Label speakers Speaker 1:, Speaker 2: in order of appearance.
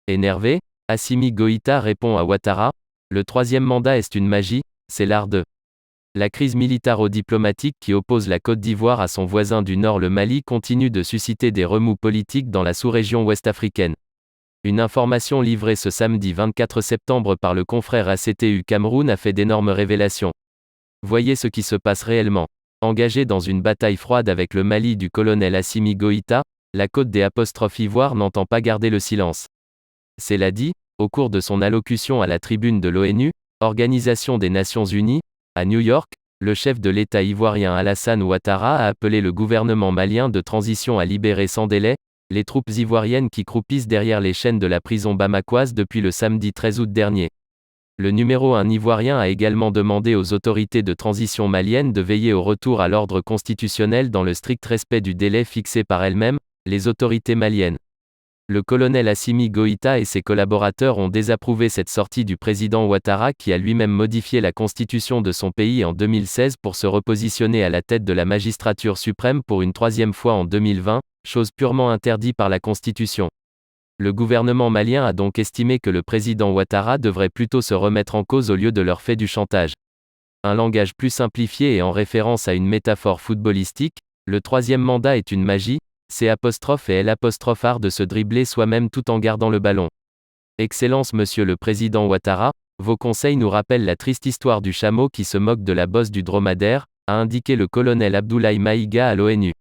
Speaker 1: Énervé, Assimi Goïta répond à Ouattara, le troisième mandat est une magie, c'est l'art de. La crise militaro-diplomatique qui oppose la Côte d'Ivoire à son voisin du Nord le Mali continue de susciter des remous politiques dans la sous-région ouest-africaine. Une information livrée ce samedi 24 septembre par le confrère ACTU Cameroun a fait d'énormes révélations. Voyez ce qui se passe réellement. Engagé dans une bataille froide avec le Mali du colonel Assimi Goïta, la Côte d'Ivoire n'entend pas garder le silence. C'est l'a dit, au cours de son allocution à la tribune de l'ONU, Organisation des Nations Unies, à New York, le chef de l'État ivoirien Alassane Ouattara a appelé le gouvernement malien de transition à libérer sans délai les troupes ivoiriennes qui croupissent derrière les chaînes de la prison bamakoise depuis le samedi 13 août dernier. Le numéro 1 ivoirien a également demandé aux autorités de transition maliennes de veiller au retour à l'ordre constitutionnel dans le strict respect du délai fixé par elles-mêmes, les autorités maliennes. Le colonel Assimi Goïta et ses collaborateurs ont désapprouvé cette sortie du président Ouattara qui a lui-même modifié la constitution de son pays en 2016 pour se repositionner à la tête de la magistrature suprême pour une troisième fois en 2020, chose purement interdite par la constitution. Le gouvernement malien a donc estimé que le président Ouattara devrait plutôt se remettre en cause au lieu de leur faire du chantage. Un langage plus simplifié et en référence à une métaphore footballistique, le troisième mandat est une magie, c'est apostrophe et art de se dribbler soi-même tout en gardant le ballon. Excellence Monsieur le Président Ouattara, vos conseils nous rappellent la triste histoire du chameau qui se moque de la bosse du dromadaire, a indiqué le colonel Abdoulaye Maïga à l'ONU.